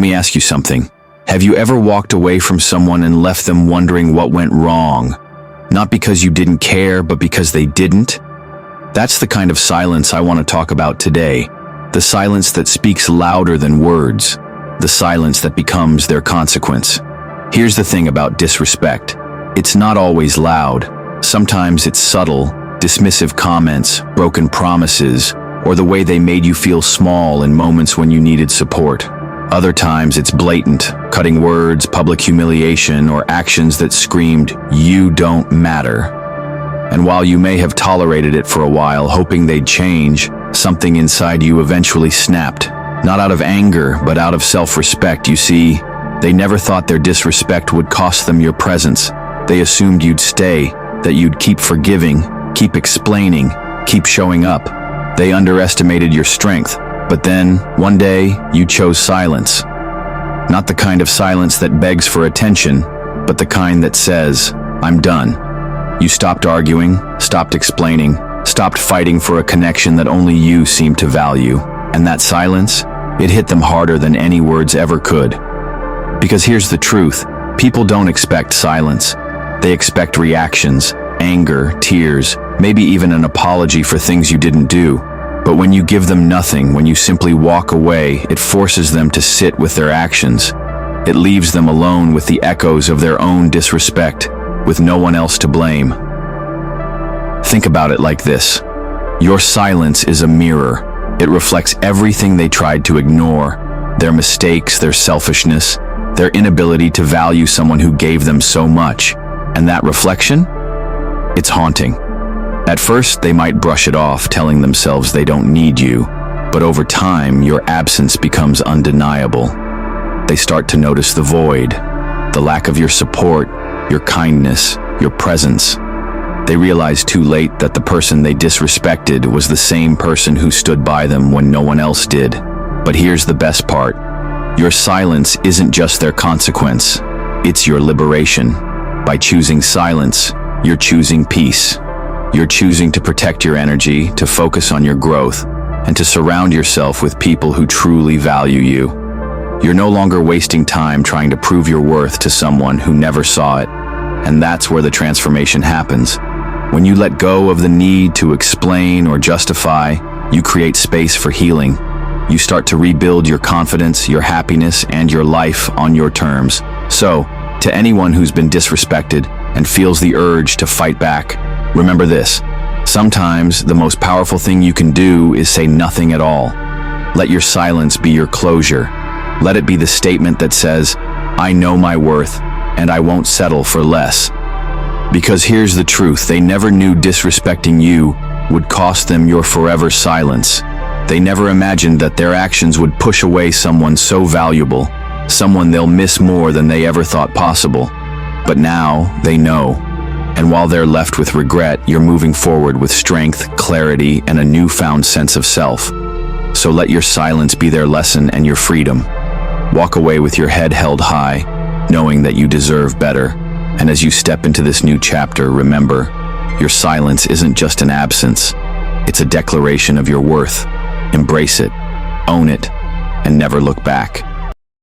me ask you something. Have you ever walked away from someone and left them wondering what went wrong? Not because you didn't care, but because they didn't? That's the kind of silence I want to talk about today. The silence that speaks louder than words. The silence that becomes their consequence. Here's the thing about disrespect. It's not always loud. Sometimes it's subtle, dismissive comments, broken promises, or the way they made you feel small in moments when you needed support. Other times it's blatant, cutting words, public humiliation, or actions that screamed, "You don't matter." And while you may have tolerated it for a while, hoping they'd change, something inside you eventually snapped. Not out of anger, but out of self-respect. You see, they never thought their disrespect would cost them your presence. They assumed you'd stay, that you'd keep forgiving, keep explaining, keep showing up. They underestimated your strength. But then, one day, you chose silence. Not the kind of silence that begs for attention, but the kind that says, "I'm done." You stopped arguing, stopped explaining, stopped fighting for a connection that only you seemed to value. And that silence, it hit them harder than any words ever could. Because here's the truth, people don't expect silence. They expect reactions, anger, tears, maybe even an apology for things you didn't do. But when you give them nothing, when you simply walk away, it forces them to sit with their actions. It leaves them alone with the echoes of their own disrespect, with no one else to blame. Think about it like this. Your silence is a mirror. It reflects everything they tried to ignore, their mistakes, their selfishness, their inability to value someone who gave them so much. And that reflection? It's haunting. At first, they might brush it off, telling themselves they don't need you. But over time, your absence becomes undeniable. They start to notice the void, the lack of your support, your kindness, your presence. They realize too late that the person they disrespected was the same person who stood by them when no one else did. But here's the best part. Your silence isn't just their consequence. It's your liberation. By choosing silence, you're choosing peace. You're choosing to protect your energy, to focus on your growth, and to surround yourself with people who truly value you. You're no longer wasting time trying to prove your worth to someone who never saw it. And that's where the transformation happens. When you let go of the need to explain or justify, you create space for healing. You start to rebuild your confidence, your happiness, and your life on your terms. So, to anyone who's been disrespected and feels the urge to fight back, remember this. Sometimes the most powerful thing you can do is say nothing at all. Let your silence be your closure. Let it be the statement that says, "I know my worth, and I won't settle for less." Because here's the truth, they never knew disrespecting you would cost them your forever silence. They never imagined that their actions would push away someone so valuable, someone they'll miss more than they ever thought possible. But now, they know. And while they're left with regret, you're moving forward with strength, clarity, and a newfound sense of self. So let your silence be their lesson and your freedom. Walk away with your head held high, knowing that you deserve better. And as you step into this new chapter, remember, your silence isn't just an absence. It's a declaration of your worth. Embrace it, own it, and never look back.